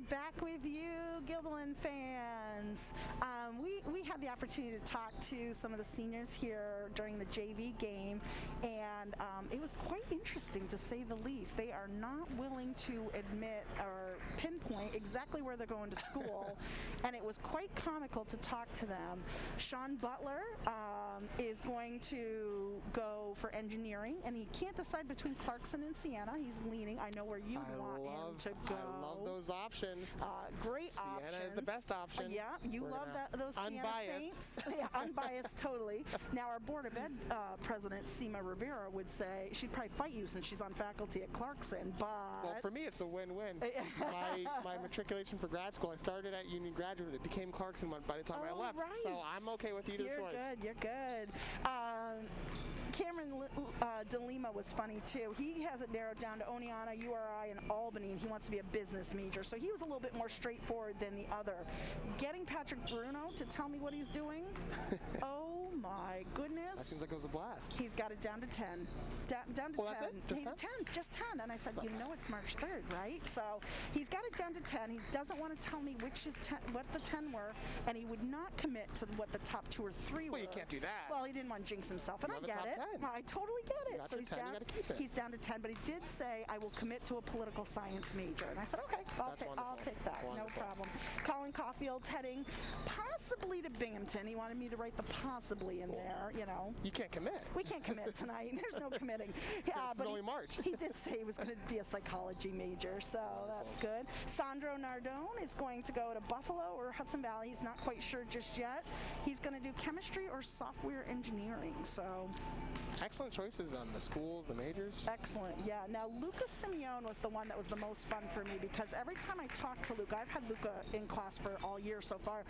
back with you, Gilderland fans. We had the opportunity to talk to some of the seniors here during the JV game, and it was quite interesting to say the least. They are not willing to admit or pinpoint exactly where they're going to school, and it was quite comical to talk to them. Sean Butler is going to go for engineering, and he can't decide between Clarkson and Siena. He's leaning. I know where you want him to go. I love those options. Great Siena options. Siena is the best option. Yeah, you love those Siena Saints. Yeah, unbiased, totally. Now, our Board of Ed President, Seema Rivera, would say she'd probably fight you since she's on faculty at Clarkson, but... Well, for me, it's a win-win. my matriculation for grad school, I started at Union Graduate. It became Clarkson by the time I left. Right. So I'm okay with either choice. You're good. Cameron DeLima was funny too. He has it narrowed down to Oneonta, URI, and Albany, and he wants to be a business major. So he was a little bit more straightforward than the other. Getting Patrick Bruno to tell me what he's doing, oh my goodness. That seems like it was a blast. He's got it down to 10. Down to 10. That's it? Just 10. And I said, you know it's March 3rd, right? So he's got it down to 10. He doesn't want to tell me what the 10 were, and he would not commit to what the top 2 or 3 were. Well, you can't do that. Well, he didn't want to jinx himself, and I get it. 10. I totally get it. So he's 10, down. you gotta keep it. He's down to 10, but he did say, I will commit to a political science major. And I said, okay, I'll take that. Wonderful. No problem. Colin Caulfield's heading possibly to Binghamton. He wanted me to write the possibly in there, you know. You can't commit. We can't commit tonight. There's no committing. It's only March. He did say he was going to be a psychology major, so that's good. Sandro Nardone is going to go to Buffalo or Hudson Valley. He's not quite sure just yet. He's going to do chemistry or software engineering, so... Excellent choices on the schools, the majors. Excellent, yeah. Now, Luca Simeone was the one that was the most fun for me because every time I talk to Luca, I've had Luca in class for all year so far,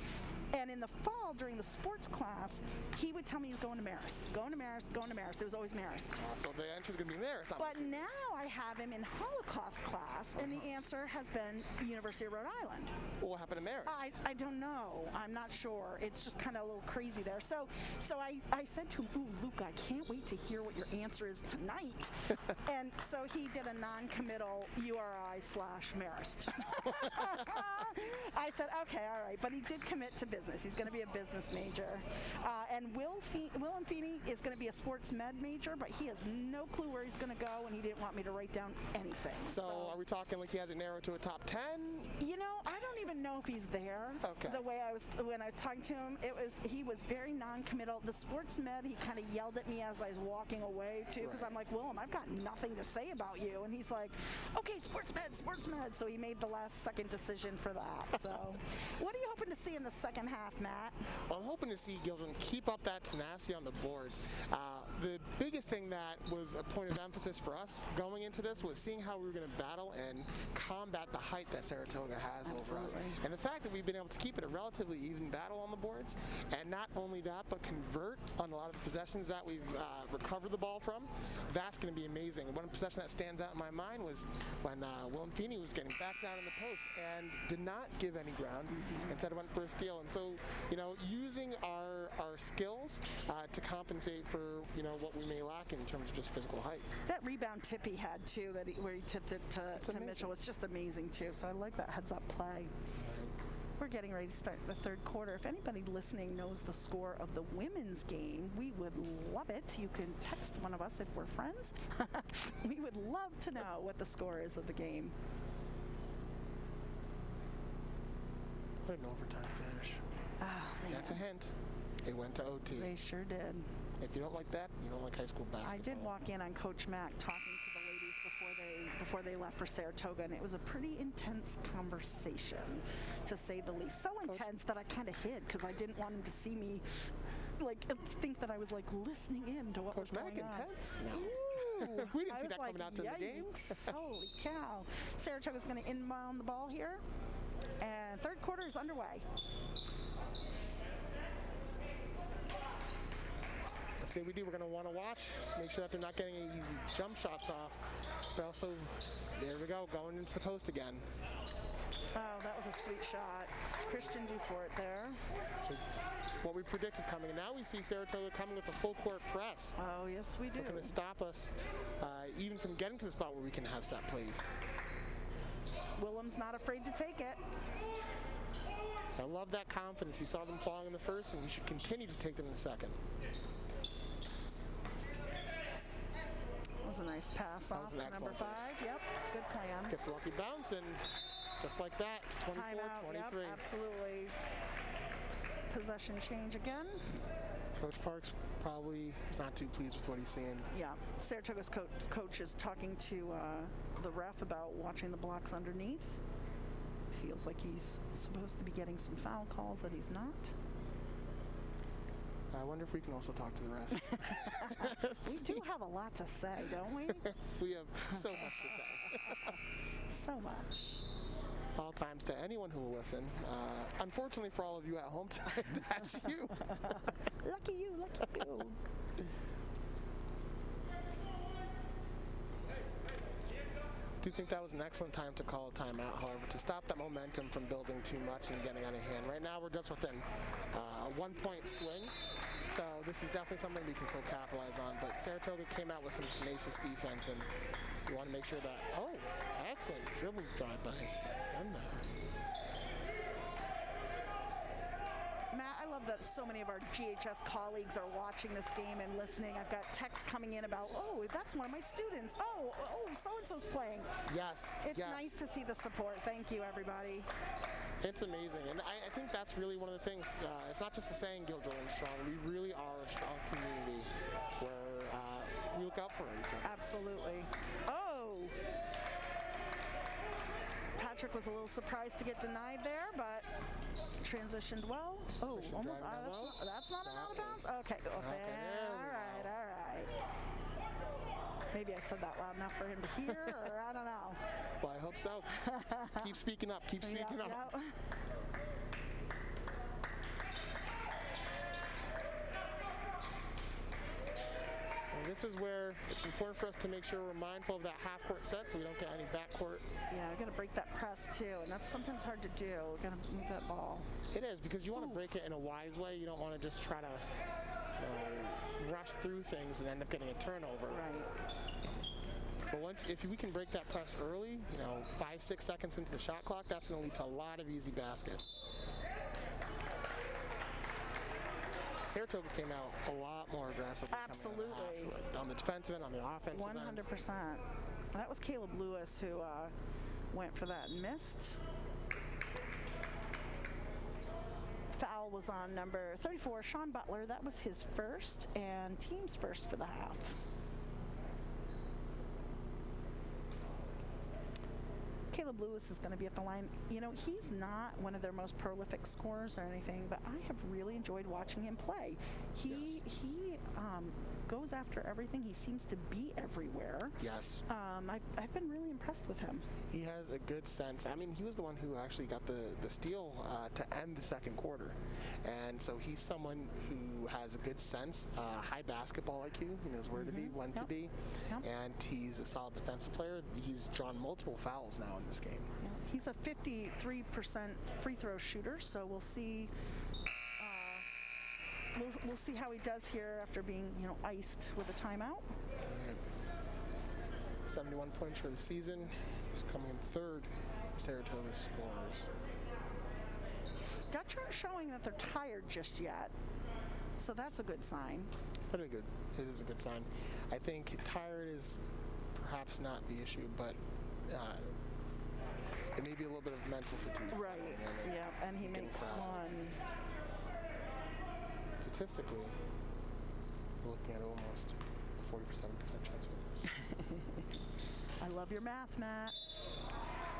and in the fall during the sports class, he would tell me he's going to Marist. Going to Marist, going to Marist. It was always Marist. So the answer's going to be Marist. But now I have him in Holocaust class, and the answer has been University of Rhode Island. Well, what happened to Marist? I don't know. I'm not sure. It's just kind of a little crazy there. So I said to him, ooh, Luca, I can't wait to hear what your answer is tonight. And so he did a non-committal URI/Marist. I said, okay, all right. But he did commit to business. He's going to be a business major. And Willem Feeney is going to be a sports med major, but he has no clue where he's going to go, and he didn't want me to write down anything. So are we talking like he has it narrowed to a top 10? You know, I don't even know if he's there. Okay. The way when I was talking to him, he was very non-committal. The sports med, he kind of yelled at me as I was walking away too, because I'm like, Willem, I've got nothing to say about you, and he's like, okay, sports med. So he made the last second decision for that. So, what are you hoping to see in the second half, Matt? Well, I'm hoping to see Gilderland keep up that tenacity on the boards. The biggest thing that was a point of emphasis for us going into this was seeing how we were going to battle and combat the height that Saratoga has over us. And the fact that we've been able to keep it a relatively even battle on the boards, and not only that, but convert on a lot of the possessions that we've recovered the ball from, that's going to be amazing. One possession that stands out in my mind was when Willem Feeney was getting back down in the post and did not give any ground, instead went for a steal. And so, you know, using our skills to compensate for, you know, what we may lack in terms of just physical height. That rebound tip he had too, where he tipped it to Mitchell, was just amazing too. So I like that heads-up play. We're getting ready to start the third quarter. If anybody listening knows the score of the women's game, we would love it. You can text one of us if we're friends. We would love to know what the score is of the game. What an overtime finish. Oh, man. That's a hint. It went to OT. They sure did. If you don't like that, you don't like high school basketball. I did walk in on Coach Mack talking to the ladies before they left for Saratoga, and it was a pretty intense conversation, to say the least. So intense that I kind of hid because I didn't want him to see me, like, think that I was like listening in to what was going on. Coach Mack intense? No. Ooh, we didn't see that coming out during the game. Holy cow! Saratoga's going to inbound the ball here, and third quarter is underway. Say we do, we're going to want to watch, make sure that they're not getting any easy jump shots off. But also, there we go, going into the post again. Oh, that was a sweet shot. Christian Dufort there. So what we predicted coming. And now we see Saratoga coming with a full court press. Oh, yes, we do. They're going to stop us even from getting to the spot where we can have set plays. Willem's not afraid to take it. I love that confidence. He saw them falling in the first, and he should continue to take them in the second. That was a nice pass off to number 5. Yep, good plan. Gets a lucky bounce, and just like that, it's 24-23. Yep, absolutely. Possession change again. Coach Parks probably is not too pleased with what he's seeing. Yeah, Saratoga's coach is talking to the ref about watching the blocks underneath. Feels like he's supposed to be getting some foul calls that he's not. I wonder if we can also talk to the ref. We do have a lot to say, don't we? We have so much to say. So much. All times to anyone who will listen. Unfortunately for all of you at home tonight, that's you. Lucky you, lucky you. I do think that was an excellent time to call a timeout, however, to stop that momentum from building too much and getting out of hand. Right now, we're just within a 1-point swing, so this is definitely something we can still capitalize on. But Saratoga came out with some tenacious defense, and we want to make sure that, oh, excellent dribble drive by. Done that. Matt, I love that so many of our GHS colleagues are watching this game and listening. I've got texts coming in about, oh, that's one of my students. Oh, so-and-so's playing. Yes. It's yes. nice to see the support. Thank you, everybody. It's amazing, and I think that's really one of the things. It's not just a saying, Gilder and Strong. We really are a strong community where we look out for each other. Absolutely. Oh! Patrick was a little surprised to get denied there, but transitioned well. Oh, almost. That's not an out of bounds? Okay. All right. Maybe I said that loud enough for him to hear, or I don't know. Well, I hope so. Keep speaking up. Keep speaking up. Yep. This is where it's important for us to make sure we're mindful of that half-court set so we don't get any backcourt. Yeah, we got to break that press too, and that's sometimes hard to do. We got to move that ball. It is, because you want to break it in a wise way. You don't want to just try to rush through things and end up getting a turnover. Right. But if we can break that press early, 5-6 seconds into the shot clock, that's going to lead to a lot of easy baskets. Saratoga came out a lot more aggressive. Absolutely. On the defensive end, on the offensive end. 100%. That was Caleb Lewis who went for that and missed. Foul was on number 34, Sean Butler. That was his first and team's first for the half. Caleb Lewis is going to be at the line. He's not one of their most prolific scorers or anything, but I have really enjoyed watching him play. He goes after everything. He seems to be everywhere. Yes. I've been really impressed with him. He has a good sense. I mean, he was the one who actually got the steal to end the second quarter. And so he's someone who has a good sense, high basketball IQ. He knows where to be, when to be. Yep. And he's a solid defensive player. He's drawn multiple fouls now in this game. Yeah. He's a 53% free throw shooter, so we'll see. We'll see how he does here after being, iced with a timeout. 71 points for the season. He's coming in third for Saratoga's scorers. Dutch aren't showing that they're tired just yet, so that's a good sign. Pretty good. It is a good sign. I think tired is perhaps not the issue, but it may be a little bit of mental fatigue. Right. Yeah, and he makes one. Statistically, we're looking at almost a 47% chance of wins. I love your math, Matt.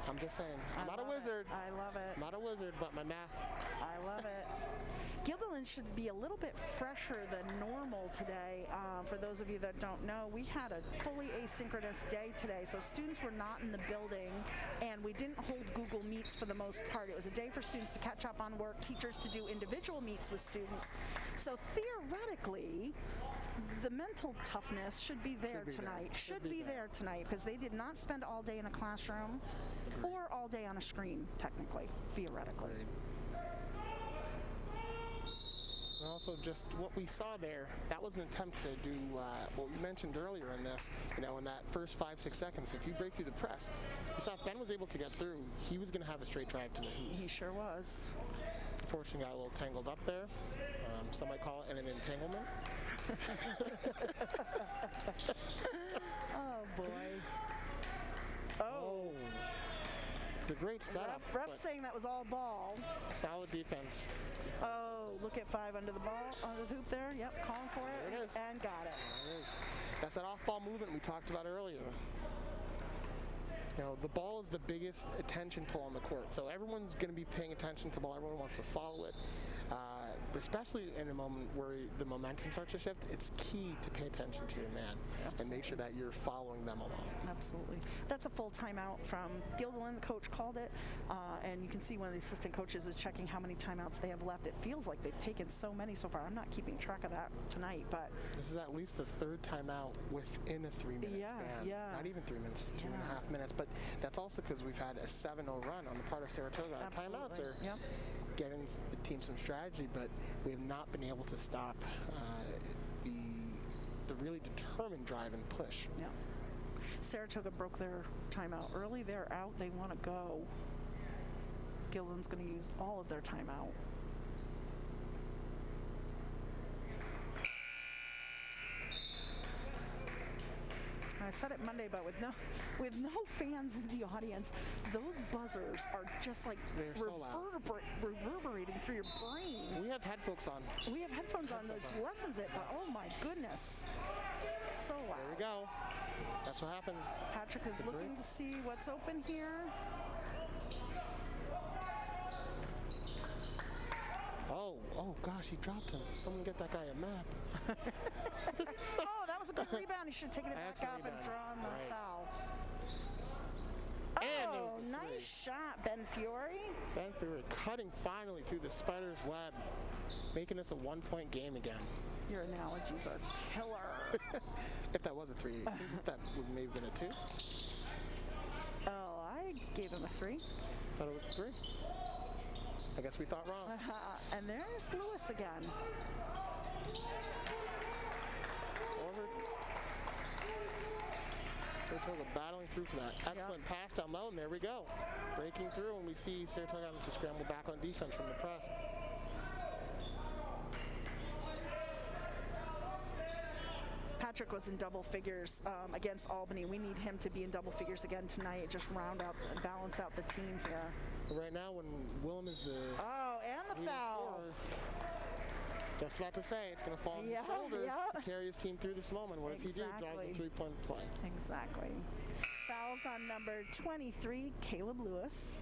I'm just saying, I'm not a wizard. I love it. I'm not a wizard, but my math. I love it. Guilderland should be a little bit fresher than normal today. For those of you that don't know, we had a fully asynchronous day today, so students were not in the building, and we didn't hold Google Meets for the most part. It was a day for students to catch up on work, teachers to do individual meets with students. So theoretically, the mental toughness should be there tonight. Should be there tonight, because they did not spend all day in a classroom or all day on a screen, technically, theoretically. Well, also just what we saw there, that was an attempt to do what we mentioned earlier in this, in that first 5-6 seconds. If you break through the press, you saw if Ben was able to get through, he was going to have a straight drive to the hoop. He sure was. Unfortunately, got a little tangled up there. Some might call it an entanglement. Oh, boy. Oh. It's a great setup. Ref saying that was all ball. Solid defense. Oh, look at 5 under the ball, under the hoop there. Yep, calling for it. There it is. And got it. There it is. That's that off-ball movement we talked about earlier. The ball is the biggest attention pull on the court. So everyone's going to be paying attention to the ball. Everyone wants to follow it. But especially in a moment where the momentum starts to shift, it's key to pay attention to your man. Absolutely. And make sure that you're following them along. Absolutely. That's a full timeout from Gilderland. The coach called it. And you can see one of the assistant coaches is checking how many timeouts they have left. It feels like they've taken so many so far. I'm not keeping track of that tonight, but this is at least the third timeout within a 3-minute span. Yeah. Not even 3 minutes, 2.5 minutes. But that's also because we've had a 7-0 run on the part of Saratoga. Absolutely. Timeouts are getting the team some strategy, but we have not been able to stop the really determined drive and push. Yeah. Saratoga broke their timeout early. They're out. They want to go. Gilden's going to use all of their timeout. I said it Monday, but with no fans in the audience, those buzzers are just like reverberating through your brain. We have headphones on. We have headphones on, which lessens it, but oh my goodness. So loud. There we go. That's what happens. Patrick is looking to see what's open here. Oh gosh, he dropped him. Someone get that guy a map. Oh, that was a good rebound. He should have taken it back up and drawn the foul. Oh, nice shot, Ben Fiore. Ben Fiore cutting finally through the spider's web, making this a 1-point game again. Your analogies are killer. If that was a 3, that would maybe been a 2. Oh, I gave him a 3. Thought it was a 3. I guess we thought wrong. And there's Lewis again. Forward. Saratoga battling through for that. Excellent pass down low, and there we go. Breaking through, and we see Saratoga having to scramble back on defense from the press. Patrick was in double figures against Albany. We need him to be in double figures again tonight. Just balance out the team here. Right now, when Willem is the and the foul. Scorer, just about to say, it's going to fall on his shoulders to carry his team through this moment. What does he do? Drives a 3-point play. Exactly. Fouls on number 23, Caleb Lewis.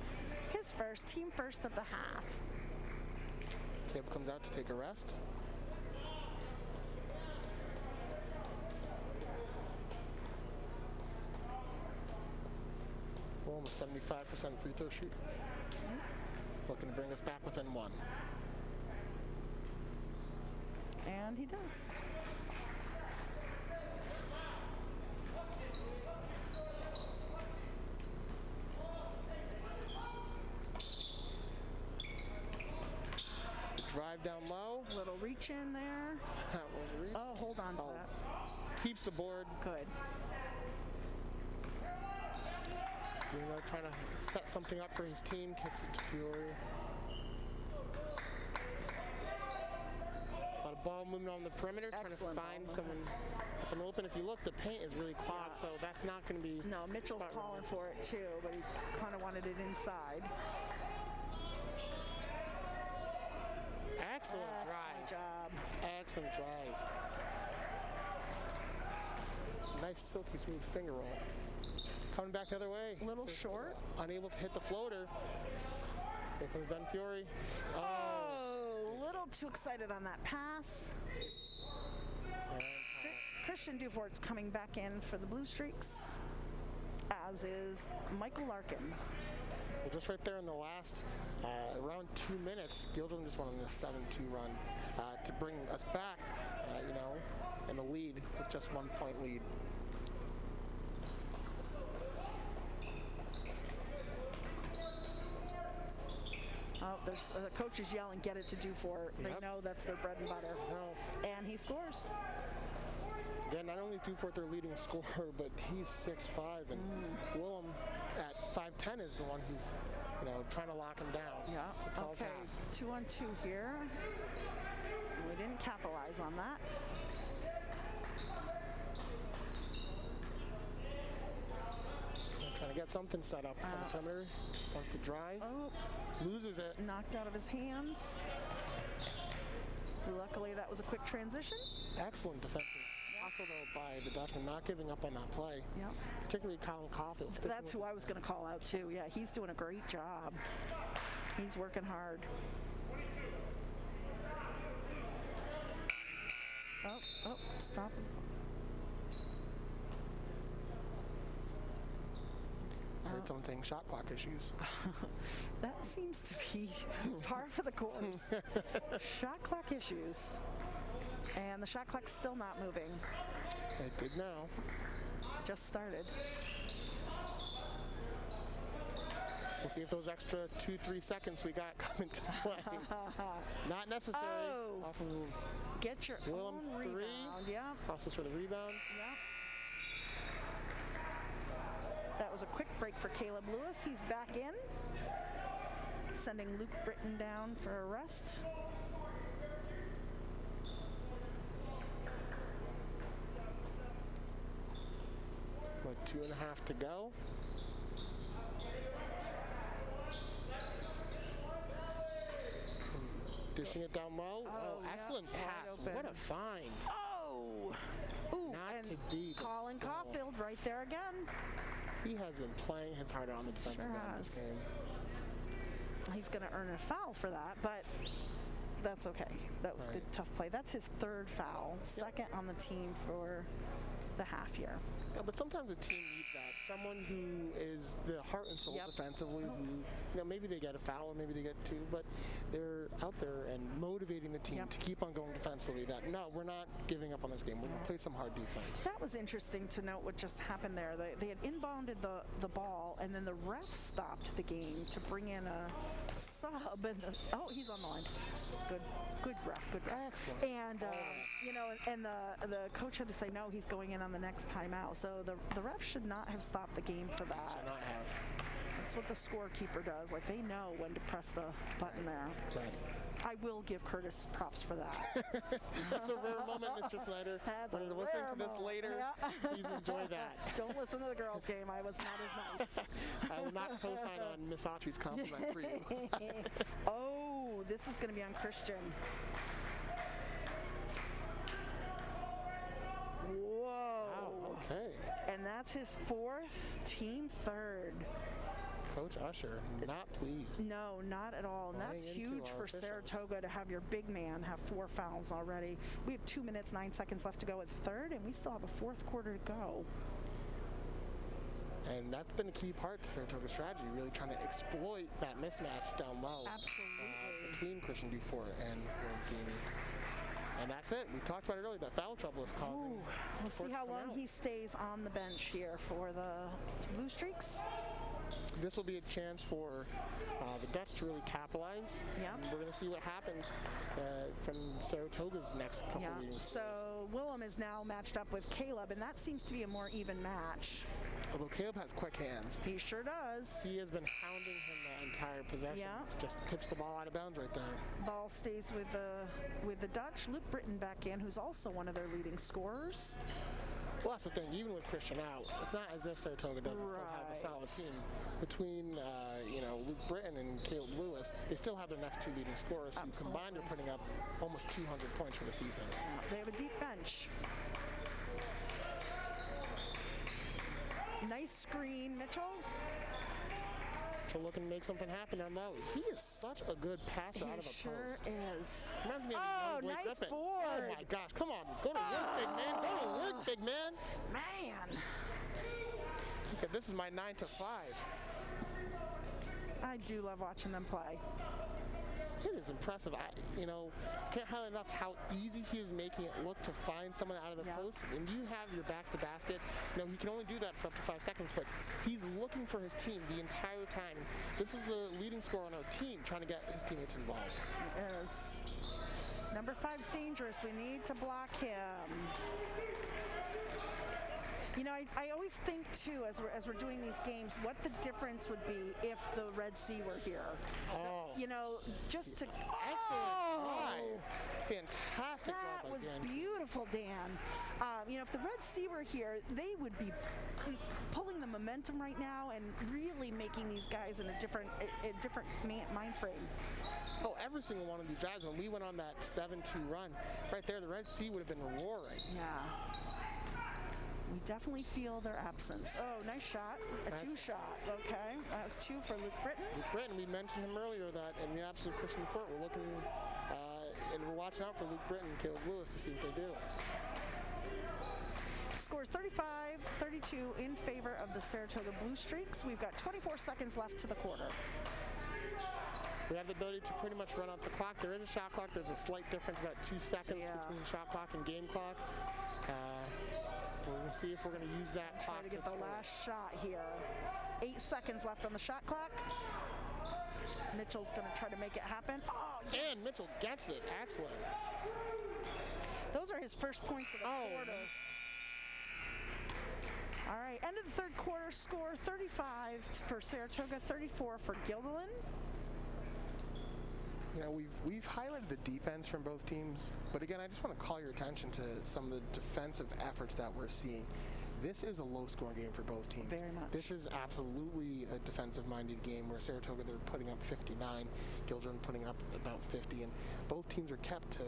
His first, team first of the half. Caleb comes out to take a rest. Almost 75% free throw shoot. Looking to bring us back within 1. And he does. Drive down low. Little reach in there. That was a reach. Oh, hold on to that. Keeps the board. Good. Trying to set something up for his team. Kicks it to Fiore. A lot of ball movement on the perimeter. Excellent. Trying to find someone open. If you look, the paint is really clogged, so that's not going to be... No, Mitchell's calling for it too, but he kind of wanted it inside. Excellent drive. Job. Excellent drive. Nice silky smooth finger roll. Coming back the other way. A little short. Unable to hit the floater. Here comes Ben Fiore. Oh, a little too excited on that pass. Christian Dufort's coming back in for the Blue Streaks, as is Michael Larkin. Well, just right there in the last around 2 minutes, Gilderland just went on a 7-2 run to bring us back, in the lead with just 1 point lead. Oh, there's the coach is yelling, "Get it to do for." They know that's their bread and butter. And he scores. Again, not only Dufort their leading scorer, but he's 6'5", and Willem at 5'10" is the one who's, trying to lock him down. Yeah. Okay. 2-on-2 here. We didn't capitalize on that. Trying to get something set up on the perimeter. Wants to drive. Loses it. Knocked out of his hands. Luckily, that was a quick transition. Excellent defensive. Also, though, by the Dutchman not giving up on that play. Yep. Particularly Colin Caulfield. That's who I was going to call out, too. Yeah, he's doing a great job. He's working hard. Oh, stop. I heard someone saying shot clock issues. That seems to be par for the course. Shot clock issues. And the shot clock's still not moving. It did now. Just started. We'll see if those extra 2-3 seconds we got come into play. Not necessary. Off of Get your Willem own 3. Rebound. Yeah. Process for the rebound. Yeah. That was a quick break for Caleb Lewis. He's back in. Sending Luke Britton down for a rest. With 2.5 to go. Dishing it down low. Excellent pass. What a find. Ooh, Not to be. Colin Caulfield right there again. He has been playing his heart out on the defensive end of this game. He's going to earn a foul for that, but that's okay. That was a good, tough play. That's his third foul, second on the team for the half here. Yeah, but sometimes a team needs that. Someone who is the heart and soul defensively, who, maybe they get a foul or maybe they get two, but they're out there and motivating the team to keep on going defensively. That, no, we're not giving up on this game. We're going to play some hard defense. That was interesting to note what just happened there. They had inbounded the ball, and then the ref stopped the game to bring in a sub. And he's on the line. Good ref. Excellent. And, and the coach had to say, no, he's going in on the next timeout. So the ref should not have stopped the game for that. Should not have. That's what the scorekeeper does. Like, they know when to press the button there. Right. I will give Curtis props for that. That's a rare moment, Mr. Snyder. When you're listening to this later, please enjoy that. Don't listen to the girls' game. I was not as nice. I will not co-sign on Miss Autry's compliment for you. This is going to be on Christian. Whoa. Wow, okay. And that's his fourth, team third. Coach Usher, not pleased. No, not at all. And that's huge for Saratoga to have your big man have 4 fouls already. We have 2 minutes, 9 seconds left to go at third, and we still have a fourth quarter to go. And that's been a key part to Saratoga's strategy, really trying to exploit that mismatch down low. Absolutely. Between Christian Dufort and Willem Feeney. And that's it. We talked about it earlier. That foul trouble is causing. We'll see how long he stays on the bench here for the Blue Streaks. This will be a chance for the Dutch to really capitalize. Yeah. We're going to see what happens from Saratoga's next couple meetings. So Willem is now matched up with Caleb, and that seems to be a more even match. Although Caleb has quick hands. He sure does. He has been hounding him the entire possession. Yeah. Just tips the ball out of bounds right there. Ball stays with the Dutch. Luke Britton back in, who's also one of their leading scorers. Well, that's the thing. Even with Christian out, it's not as if Saratoga doesn't still have a solid team. Between Luke Britton and Caleb Lewis, they still have their next 2 leading scorers. Who combined are putting up almost 200 points for the season. They have a deep bench. Nice screen, Mitchell. Looking to make something happen on low. He is such a good passer out of a post. He sure is. Nice board. Oh my gosh, come on. Go to work, big man. Go to work, big man. Man. He said, this is my 9 to 5. I do love watching them play. it is impressive. Can't highlight enough how easy he is making it look to find someone out of the post. When you have your back to the basket, he can only do that for up to 5 seconds, but he's looking for his team the entire time. This is the leading scorer on our team, trying to get his teammates involved. It is. Number 5's dangerous. We need to block him. I always think too, as we're doing these games, what the difference would be if the Red Sea were here. Just to fantastic that job by was Dan. beautiful, Dan. If the Red Sea were here, they would be pulling the momentum right now and really making these guys in a different mind frame. Oh, every single one of these drives, when we went on that 7-2 run, right there, the Red Sea would have been roaring. Yeah. We definitely feel their absence. Oh, nice shot. A 2-shot. Okay. That was 2 for Luke Britton. Luke Britton, we mentioned him earlier that in the absence of Christian Fort, we're looking and we're watching out for Luke Britton and Caleb Lewis to see what they do. Scores 35-32 in favor of the Saratoga Blue Streaks. We've got 24 seconds left to the quarter. We have the ability to pretty much run up the clock. There is a shot clock. There's a slight difference, about 2 seconds between shot clock and game clock. We're going to see if we're going to use that clock. Try to get the last shot here. 8 seconds left on the shot clock. Mitchell's going to try to make it happen. Oh, yes. And Mitchell gets it. Excellent. Those are his first points of the quarter. All right, end of the third quarter, score 35 for Saratoga, 34 for Guilderland. We've highlighted the defense from both teams, but again, I just want to call your attention to some of the defensive efforts that we're seeing. This is a low-scoring game for both teams. Very much. This is absolutely a defensive-minded game where Saratoga, they're putting up 59, Guilderland putting up about 50, and both teams are kept to,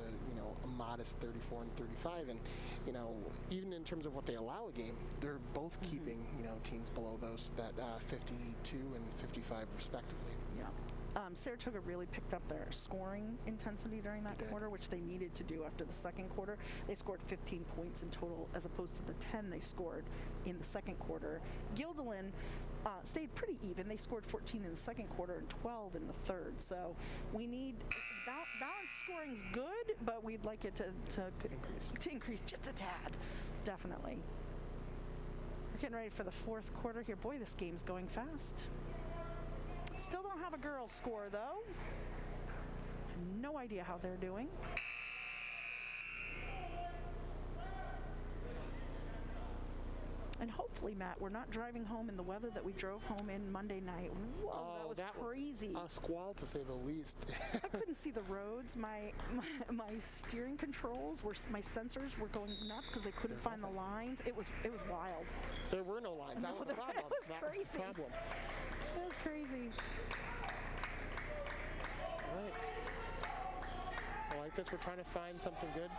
a modest 34 and 35, and, even in terms of what they allow a game, they're both keeping, teams below those, that 52 and 55 respectively. Yeah. Saratoga really picked up their scoring intensity during that quarter, which they needed to do after the second quarter. They scored 15 points in total as opposed to the 10 they scored in the second quarter. Guilderland stayed pretty even. They scored 14 in the second quarter and 12 in the third. So we need balanced scoring's good, but we'd like it to increase just a tad, definitely. We're getting ready for the fourth quarter here. Boy, this game's going fast. Still don't have a girls score, though. No idea how they're doing. And hopefully, Matt, we're not driving home in the weather that we drove home in Monday night. Whoa, that was crazy. A squall, to say the least. I couldn't see the roads. My steering controls my sensors were going nuts because they couldn't find the lines. It was wild. There were no lines. That was the problem. It was crazy. Was the problem. It was crazy. All right. I like this. We're trying to find something good.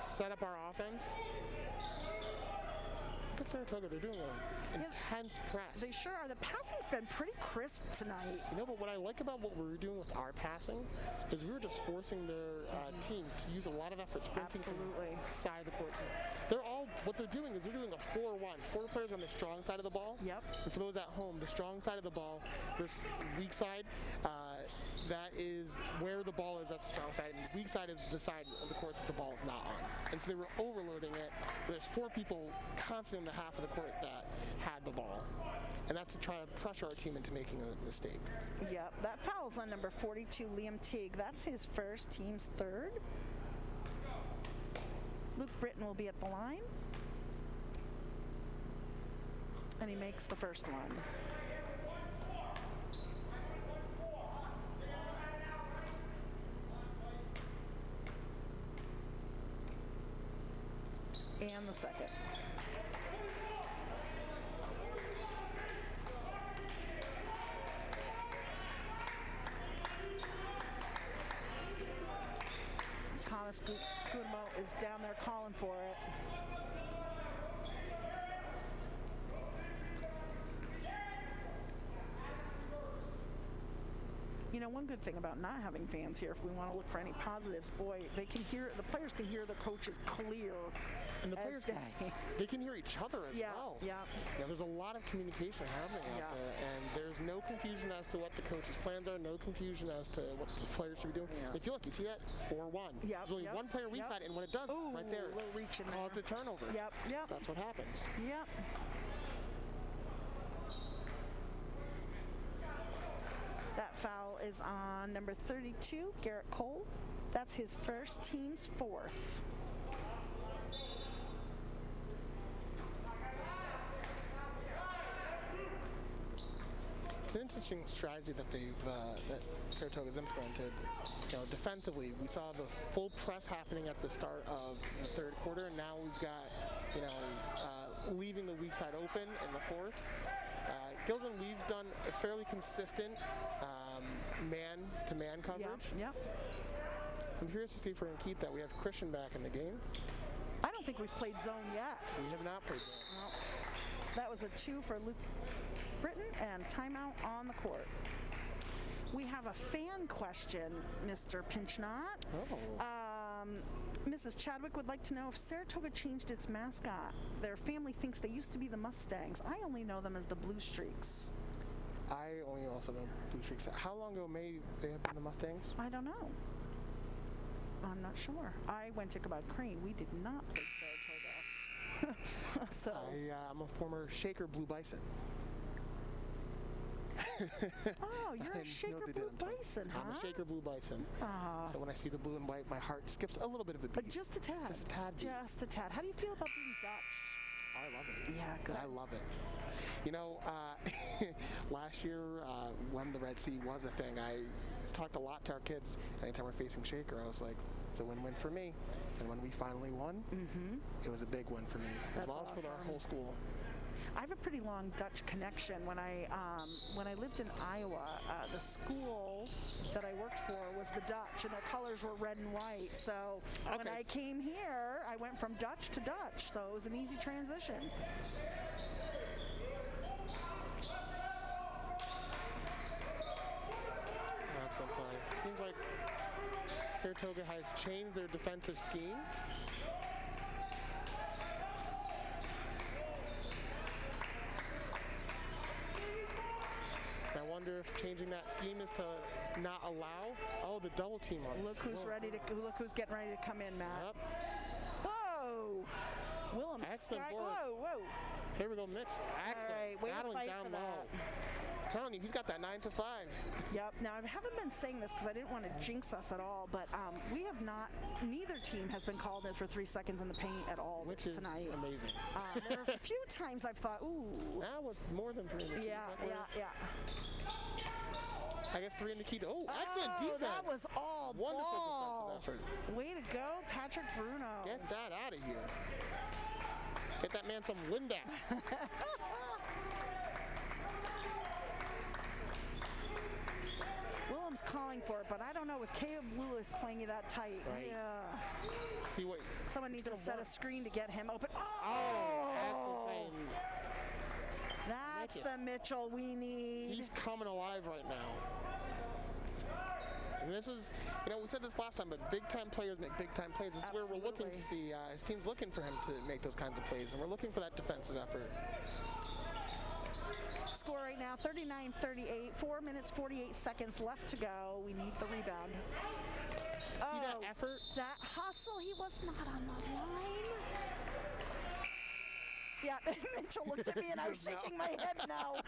Set up our offense. Look at Saratoga. They're doing an intense press. They sure are. The passing's been pretty crisp tonight. But what I like about what we were doing with our passing is we were just forcing their team to use a lot of effort sprinting from the side of the court. What they're doing is they're doing a 4-1. 4 players on the strong side of the ball. Yep. And for those at home, the strong side of the ball versus weak side, that is where the ball is. That's the strong side. And the weak side is the side of the court that the ball is not on. And so they were overloading it. There's 4 people constantly in the half of the court that had the ball. And that's to try to pressure our team into making a mistake. Yep. That foul's on number 42, Liam Teague. That's his first, team's third. Luke Britton will be at the line. And he makes the first one. And the second. Thomas Guillermo is down there calling for it. You know, one good thing about not having fans here, if we want to look for any positives, boy, the players can hear the coaches clear. And the players they can hear each other as well. Yeah. Yeah, there's a lot of communication happening out there, and there's no confusion as to what the coach's plans are, no confusion as to what the players should be doing. Yeah. If you look, you see that 4-1. There's only one player reset, and when it does, right there, a little reach in there. it's a turnover. Yep. So that's what happens. Yep. That foul is on number 32, Garrett Cole. That's his first, team's fourth. It's an interesting strategy that that Saratoga's implemented. You know, defensively, we saw the full press happening at the start of the third quarter, and now we've got, leaving the weak side open in the fourth. Gildren, we've done a fairly consistent man-to-man coverage. Yep. I'm curious to see if we're going to keep that. We have Christian back in the game. I don't think we've played zone yet. We have not played zone. No. That was a 2 for Luke Britton, and timeout on the court. We have a fan question, Mr. Pinchnot. Mrs. Chadwick would like to know if Saratoga changed its mascot. Their family thinks they used to be the Mustangs. I only know them as the Blue Streaks. I only also know Blue Streaks. How long ago may they have been the Mustangs? I don't know. I'm not sure. I went to Ichabod Crane. We did not play Saratoga. So I'm a former Shaker Blue Bison. Oh, you're a Shaker Blue Bison, huh? I'm a Shaker Blue Bison. So when I see the blue and white, my heart skips a little bit of a beat. Just a tad. Just a tad beat. Just a tad. How do you feel about being Dutch? I love it. Yeah, good. I love it. You know, last year when the Red Sea was a thing, I talked a lot to our kids. Anytime we're facing Shaker, I was like, it's a win-win for me. And when we finally won, it was a big win for me, as well as for our whole school. I have a pretty long Dutch connection. When I lived in Iowa, the school that I worked for was the Dutch, and their colors were red and white. So when I came here, I went from Dutch to Dutch, so it was an easy transition. Excellent play. Seems like Saratoga has changed their defensive scheme. I wonder if changing that scheme is to not allow the double team on. Look who's getting ready to come in, Matt. Yep. Whoa! Willem Excellent Sky. board. Whoa! Here we go, Mitch. Excellent. All right, way to battling fight down for low. that. I'm telling you, he's got that 9 to 5. Yep. Now, I haven't been saying this because I didn't want to jinx us at all, but we have not. Neither team has been called in for 3 seconds in the paint at all Which tonight. is amazing. There are a few times I've thought, ooh. That was more than 3 in the key. Yeah. I guess 3 in the key. Oh, excellent defense. That was all Wonderful ball. defensive effort. Way to go, Patrick Bruno. Get that out of here. Get that man some Lindex. Willem's calling for it, but I don't know with Caleb Lewis playing you that tight. Right. Yeah. See what? Someone needs to set a screen to get him open. Excellent play. That's the Mitchell we need. He's coming alive right now. And this is, we said this last time, but big-time players make big-time plays. This is where we're looking to see his team's looking for him to make those kinds of plays, and we're looking for that defensive effort. Score right now, 39-38, 4 minutes, 48 seconds left to go. We need the rebound. See that effort? That hustle, he was not on the line. Yeah, Mitchell looked at me and I was shaking my head no.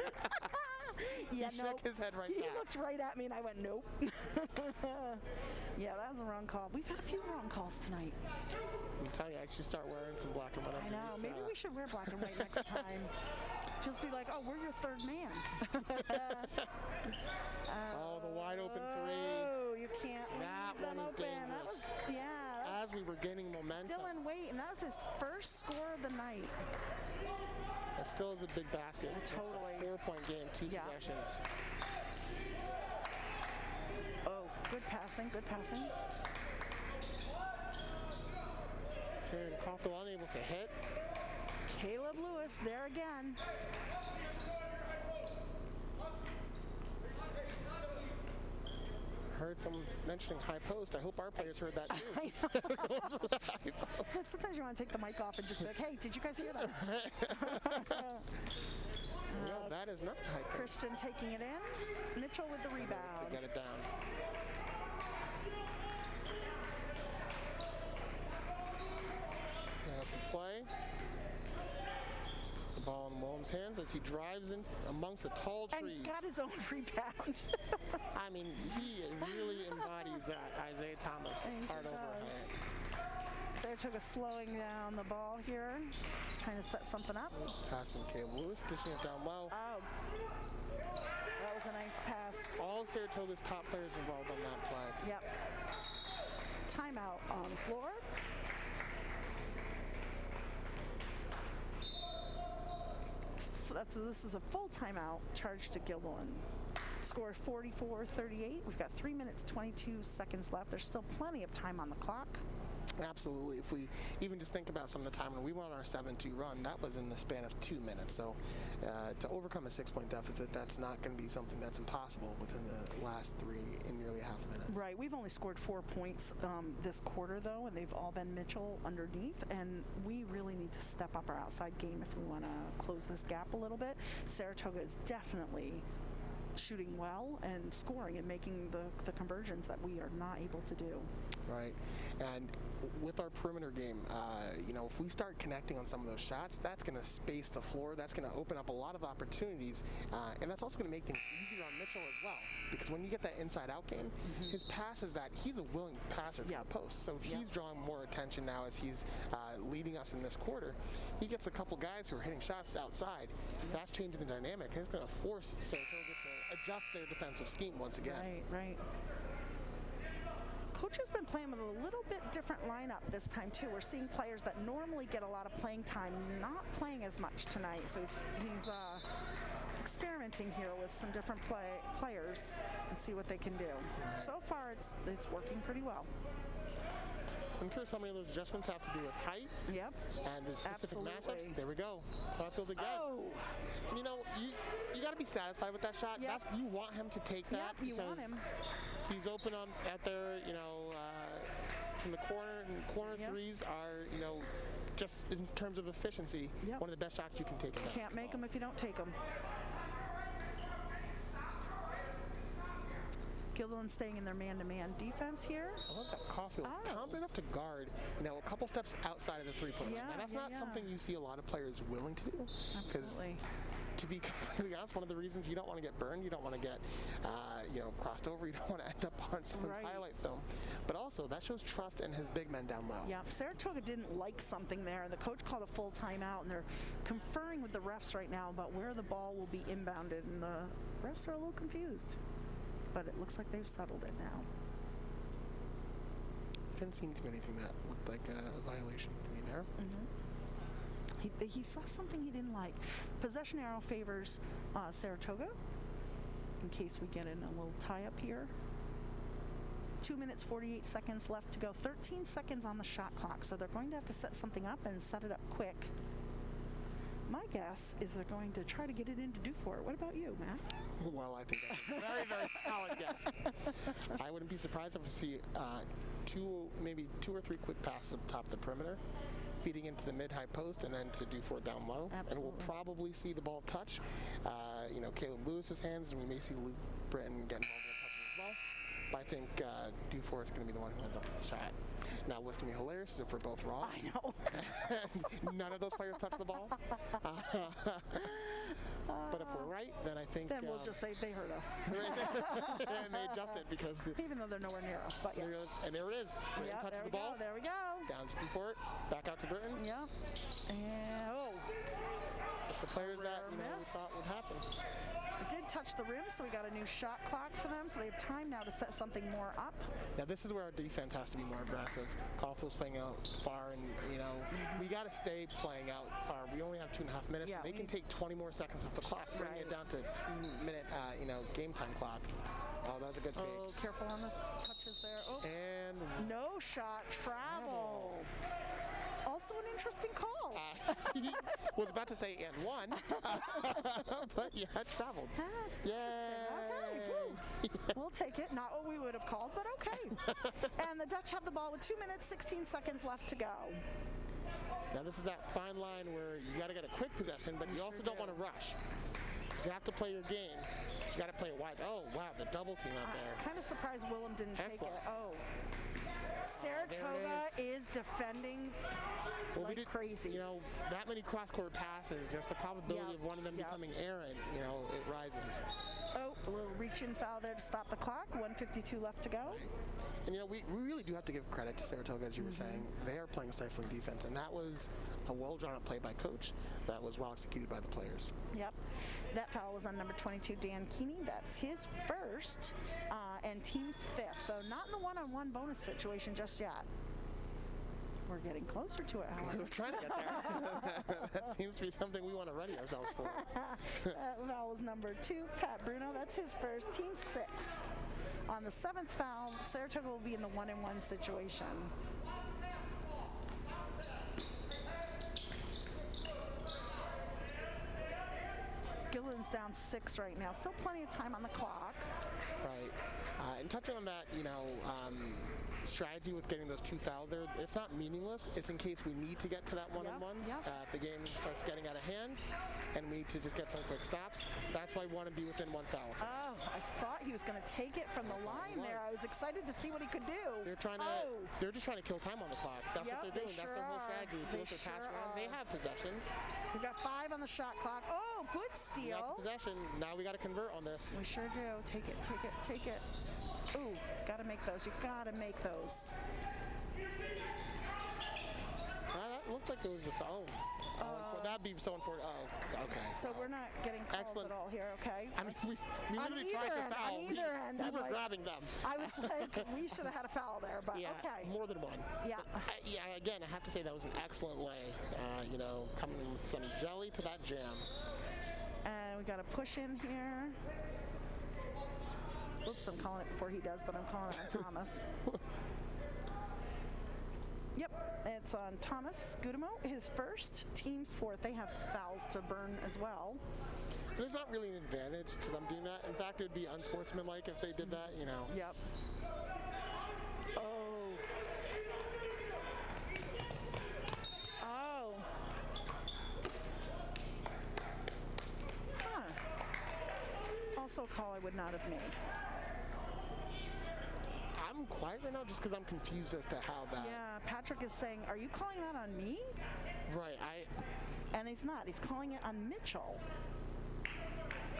He shook his head right He back. looked right at me and I went, nope. Yeah, that was a wrong call. We've had a few wrong calls tonight. I'm telling you, I should start wearing some black and white. I know. Maybe we should wear black and white next time. Just be like, oh, we're your third man. The wide open 3. Oh, you can't That leave them one is open. dangerous. That was, yeah. As we were gaining momentum. Dylan Waite, and that was his first score of the night. That still is a big basket. Totally. It's a 4-point game, 2 possessions. Oh, good passing, good passing. Here, Caulfield unable to hit. Caleb Lewis there again. heard someone mentioning high post. I hope our players heard that too. I know. Sometimes you want to take the mic off and just be like, hey, did you guys hear that? No, that is not high post. Christian taking it in. Mitchell with the rebound. To get it down. Set up the play. The ball in Williams' hands as he drives in amongst the tall trees. And got his own rebound. I mean, he really embodies that Isaiah Thomas hard overhead. Saratoga slowing down the ball here, trying to set something up. Passing Caleb Lewis, dishing it down low. Oh, that was a nice pass. All of Saratoga's top players involved on that play. Yep. Timeout on the floor. This is a full timeout charged to Gilliland. Score 44-38. We've got 3 minutes, 22 seconds left. There's still plenty of time on the clock. Absolutely. If we even just think about some of the time when we went on our 7-2 run, that was in the span of 2 minutes. So to overcome a 6-point deficit, that's not going to be something that's impossible within the last 3 in nearly half a minute. Right. We've only scored 4 points this quarter, though, and they've all been Mitchell underneath. And we really need to step up our outside game if we want to close this gap a little bit. Saratoga is definitely shooting well and scoring and making the conversions that we are not able to do. Right. And with our perimeter game, if we start connecting on some of those shots, that's going to space the floor. That's going to open up a lot of opportunities. And that's also going to make things easier on Mitchell as well. Because when you get that inside-out game, his pass is that he's a willing passer from the post. So he's drawing more attention now as he's leading us in this quarter. He gets a couple guys who are hitting shots outside. That's changing the dynamic. It's going to force Saratoga to adjust their defensive scheme once again. Right. Coach has been playing with a little bit different lineup this time too. We're seeing players that normally get a lot of playing time not playing as much tonight. So he's experimenting here with some different players and see what they can do. Right. So far, it's working pretty well. I'm curious how many of those adjustments have to do with height. Yep. And the specific matchups. There we go. Caulfield again. Oh. And you got to be satisfied with that shot. Yep. You want him to take that. Yep, you want him. He's open out there, from the corner, and corner threes are, just in terms of efficiency, one of the best shots you can take. You can't make them if you don't take them. Gilliland staying in their man-to-man defense here. I love that Caulfield. Confident enough to guard, a couple steps outside of the three-point line. That's not something you see a lot of players willing to do. Absolutely. To be completely honest, one of the reasons you don't want to get burned, you don't want to get, crossed over, you don't want to end up on someone's highlight film. But also, that shows trust in his big men down low. Yeah, Saratoga didn't like something there, and the coach called a full timeout, and they're conferring with the refs right now about where the ball will be inbounded, and the refs are a little confused. But it looks like they've settled it now. Didn't seem to be anything that looked like a violation to me there. He saw something he didn't like. Possession arrow favors Saratoga, in case we get in a little tie-up here. 2 minutes, 48 seconds left to go. 13 seconds on the shot clock, so they're going to have to set something up and set it up quick. My guess is they're going to try to get it into Dufort. What about you, Matt? Well, I think that's a very, very solid guess. I wouldn't be surprised if we see maybe two or three quick passes up top of the perimeter, feeding into the mid-high post, and then to Dufort down low. Absolutely. And we'll probably see the ball touch, Caleb Lewis's hands, and we may see Luke Britton get involved in the touch as well. But I think Dufort is going to be the one who ends up with the shot. Now, what's going to be hilarious is if we're both wrong. I know. None of those players touch the ball. But if we're right, then I think... Then we'll just say they hurt us. And they adjust it because... Even though they're nowhere near us, but yes. And there it is. Britton touches the ball. There we go. Down to Dufort. Back out to Britton. Yep. And, It's the players that we thought would happen. It did touch the rim, so we got a new shot clock for them, so they have time now to set something more up. Now, this is where our defense has to be more aggressive. Caulfield's playing out far, and, we got to stay playing out far. We only have 2.5 minutes. Yeah, they can take 20 more seconds off the clock, bring it down to 2-minute, game time clock. Oh, that was a good fake. Oh, careful on the touches there. Oh. And no shot travel. Also an interesting call. He was about to say and one, but yeah, it traveled. That's interesting. Okay, We'll take it. Not what we would have called, but okay. And the Dutch have the ball with 2 minutes, 16 seconds left to go. Now this is that fine line where you got to get a quick possession, but you also don't want to rush. You have to play your game. But you got to play it wise. Oh, wow, the double team out there. Kind of surprised Willem didn't take it. Oh. Saratoga is defending like crazy. You know, that many cross-court passes, just the probability of one of them becoming errant, you know, it rises. Oh, a little reach-in foul there to stop the clock. 1:52 left to go. And, you know, we really do have to give credit to Saratoga, as you were saying. They are playing stifling defense, and that was a well-drawn-up play by Coach. That was well executed by the players. Yep. That foul was on number 22, Dan Keeney. That's his first and team's fifth. So not in the one-on-one bonus situation just yet. We're getting closer to it, however. We're trying to get there. That seems to be something we want to ready ourselves for. That foul was number 2, Pat Bruno. That's his first, team sixth. On the 7th foul, Saratoga will be in the one-on-one situation. Gilliland's down 6 right now. Still plenty of time on the clock. Right. And touching on that, you know, strategy with getting those 2 fouls there, it's not meaningless. It's in case we need to get to that one-on-one. If the game starts getting out of hand and we need to just get some quick stops, that's why we want to be within 1 foul. Oh, I thought he was going to take it from the line there. I was excited to see what he could do. They're just trying to kill time on the clock. That's what they're doing. That's their whole strategy. If you look at pass around, they have possessions. We've got 5 on the shot clock. Oh, good steal. Possession. Now we got to convert on this. We sure do. Take it, take it, take it. Ooh, gotta make those. You gotta make those. That looked like it was a foul. That'd be so unfortunate. Oh, okay. So we're not getting calls at all here, okay? I mean, we literally tried to foul. On either end. We were grabbing them. I was like, we should have had a foul there, but okay. More than one. Yeah. Again, I have to say that was an excellent lay. You know, coming with some jelly to that jam. And we got to push in here. Oops, I'm calling it before he does, but I'm calling it on Thomas. Yep, it's on Thomas Gudemo, his first, team's fourth. They have fouls to burn as well. There's not really an advantage to them doing that. In fact, it would be unsportsmanlike if they did that, you know. Yep. Oh. Oh. Huh. Also a call I would not have made. I'm quiet right now just because I'm confused as to how that... Yeah, Patrick is saying, are you calling that on me? Right, And he's not. He's calling it on Mitchell.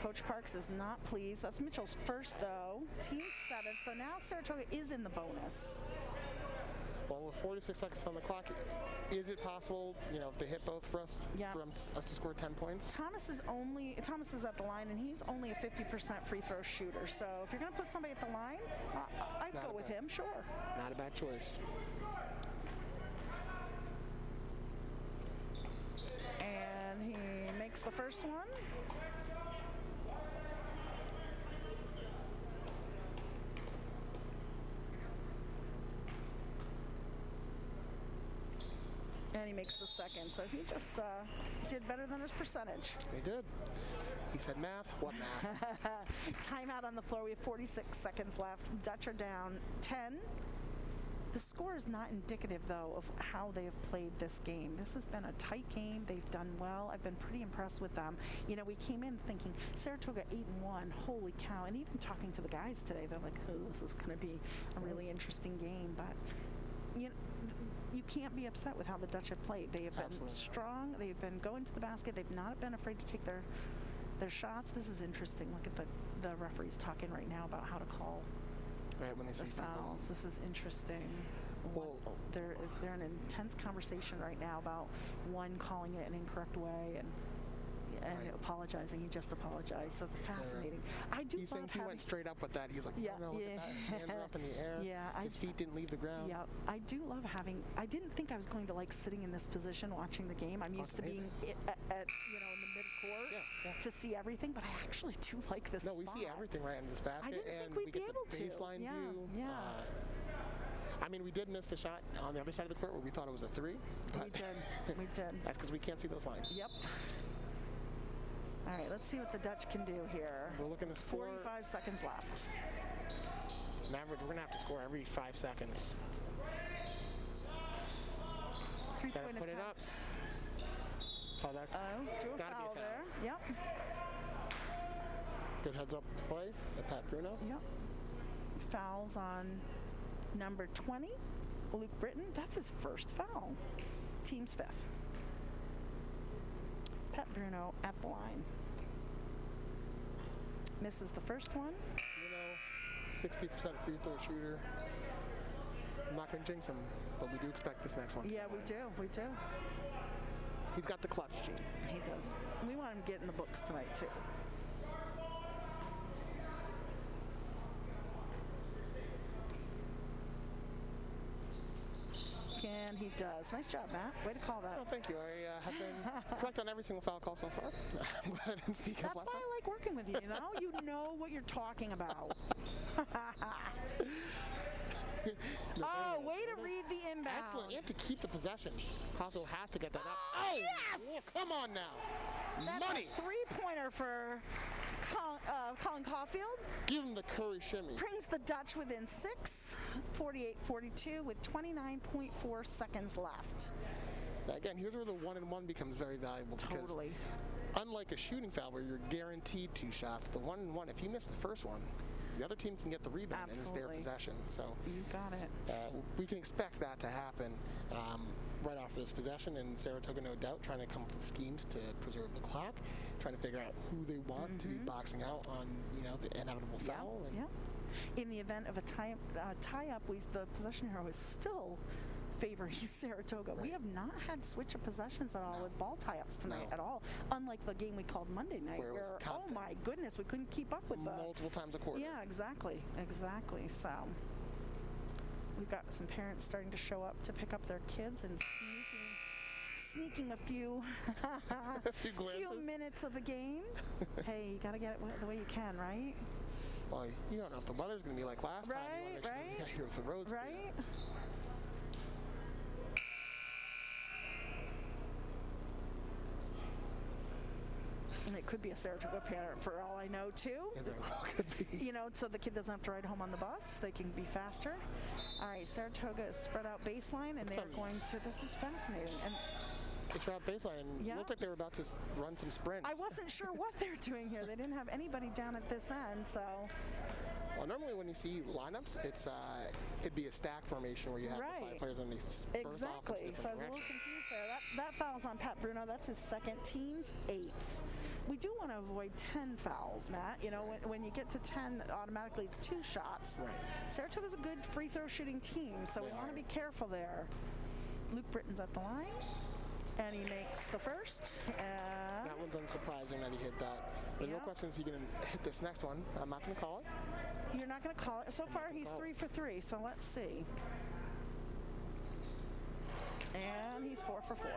Coach Parks is not pleased. That's Mitchell's first, though. Team 7th. So now Saratoga is in the bonus. Well, with 46 seconds on the clock, is it possible, you know, if they hit both for us, for us to score 10 points? Thomas is at the line, and he's only a 50% free throw shooter. So if you're going to put somebody at the line, I'd go with him, sure. Not a bad choice. And he makes the first one. And he makes the second. So he just did better than his percentage. He did. He said math. What math? Timeout on the floor. We have 46 seconds left. Dutch are down 10. The score is not indicative, though, of how they have played this game. This has been a tight game. They've done well. I've been pretty impressed with them. You know, we came in thinking Saratoga 8-1. Holy cow. And even talking to the guys today, they're like, oh, this is going to be a really interesting game. But, you know, you can't be upset with how the Dutch have played. They have been strong. They've been going to the basket. They've not been afraid to take their shots. This is interesting. Look at the referees talking right now about how to call when they the fouls. This is interesting. Well, they're in an intense conversation right now about one calling it an incorrect way and apologizing. He just apologized. So fascinating. I do He's love saying he went straight up with that. He's like, look at that. His hands are up in the air. His feet didn't leave the ground. Yeah, I do love I didn't think I was going to like sitting in this position watching the game. I'm used to being at in the mid-court to see everything, but I actually do like this No, we see everything right in this basket. I didn't think we'd be able to. Baseline view. Yeah. I mean, we did miss the shot on the other side of the court where we thought it was a 3. But we did. That's because we can't see those lines. Yep. All right, let's see what the Dutch can do here. We're looking to score. 45 seconds left. On average, we're going to have to score every 5 seconds. Three-point Put it up. attempt. Oh, that's Drew a gotta foul be a foul. there. Yep. Good heads-up play by Pat Bruno. Yep. Fouls on number 20, Luke Britton. That's his first foul. Team's 5th. Pat Bruno at the line. Misses the first one. 60% free throw shooter. I'm not going to jinx him, but we do expect this next one. Yeah, we do. We do. He's got the clutch gene. He does. We want him to get in the books tonight, too. And he does. Nice job, Matt. Way to call that. Oh, thank you. I have been correct on every single foul call so far. I'm glad I didn't speak up That's last why time. I like working with you, you know? You know what you're talking about. Oh, way to read the inbound. Excellent. And to keep the possession. Hawthorne has to get that up. Oh, yes! Oh, come on now. That's Money. a three-pointer for Colin Caulfield. Give him the Curry shimmy. Brings the Dutch within 6, 48-42 with 29.4 seconds left. Now, again, here's where the 1-and-1 becomes very valuable. Totally. Because unlike a shooting foul where you're guaranteed 2 shots, the 1-and-1, if you miss the first one, the other team can get the rebound. Absolutely. And it's their possession. So You got it. we can expect that to happen right off this possession, and Saratoga, no doubt, trying to come up with schemes to preserve the clock, trying to figure out who they want to be boxing out on, the inevitable foul. Yeah. In the event of a tie-up, the possession hero is still favoring Saratoga. Right. We have not had switch of possessions at all with ball tie-ups tonight at all, unlike the game we called Monday night Where it was oh constant. my goodness, we couldn't keep up with the multiple times a quarter. Yeah, exactly. So we've got some parents starting to show up to pick up their kids and sneaking a few few minutes of the game. Hey, you got to get it the way you can, right? Well, you don't know if the weather's going to be like last time. You want to make sure you get here with the roads. Right. And it could be a Saratoga parent for all I know, too. Yeah, very well could be. So the kid doesn't have to ride home on the bus. They can be faster. All right, Saratoga is spread out baseline, and they're going to, this is fascinating. And They shot baseline, and it looked like they were about to run some sprints. I wasn't sure what they're doing here. They didn't have anybody down at this end, so. Well, normally when you see lineups, it'd be a stack formation where you have the 5 players and they burst off Exactly. in So I different was a little directions. confused there. That foul's on Pat Bruno. That's his second, team's 8th. We do want to avoid 10 fouls, Matt. When you get to 10, automatically it's 2 shots. Right. Saratoga's a good free throw shooting team, so we want to be careful there. Luke Britton's at the line, and he makes the first. That one's unsurprising that he hit that. There's no question he's going to hit this next one. I'm not going to call it. You're not going to call it? So far, he's 3 for 3, so let's see. And he's 4 for 4.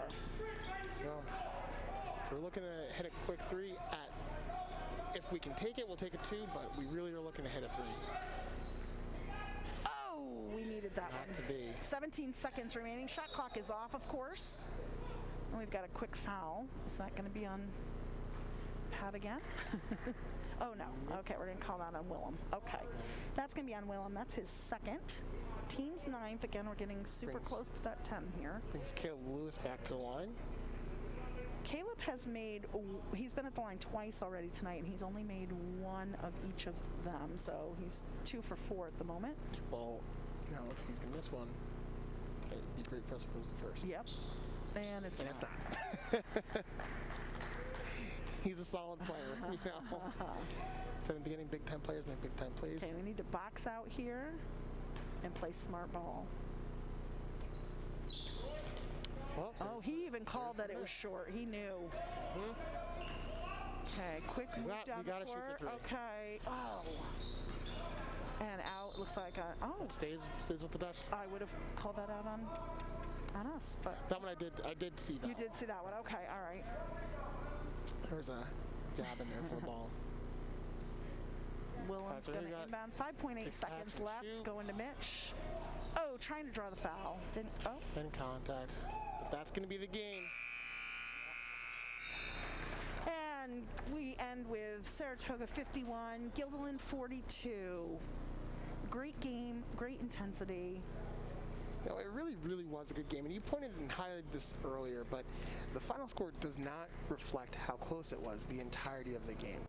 So we're looking to hit a quick 3 if we can take it, we'll take a 2, but we really are looking to hit a 3. Oh, we needed that Not one. to be. 17 seconds remaining. Shot clock is off, of course. And we've got a quick foul. Is that going to be on Pat again? Oh, no. Okay, we're going to call that on Willem. Okay. That's going to be on Willem. That's his second. Team's 9th. Again, we're getting super close to that 10 here. Brings Caleb Lewis back to the line. Caleb has he's been at the line twice already tonight, and he's only made 1 of each of them. So he's 2 for 4 at the moment. Well, if he's going to miss one, it'd be great for us if it was the first. Yep. And it's not. He's a solid player, So in the beginning, big-time players make big-time plays. Okay, we need to box out here and play smart ball. Well, He even called that it was short. He knew. Okay, quick move down the court. Okay. Oh. And out. Looks like It stays with the Dutch. I would have called that out on us, but that one I did see that. You did see that one. Okay, all right. There was a dab in there for the ball. Willem's going to inbound. 5.8 seconds left. Going to Mitch. Oh, trying to draw the foul. Didn't. Oh. In contact. But that's going to be the game. And And we end with Saratoga 51, Guilderland 42. Great game, great intensity. No, it really, really was a good game. And you pointed and highlighted this earlier, but the final score does not reflect how close it was the entirety of the game.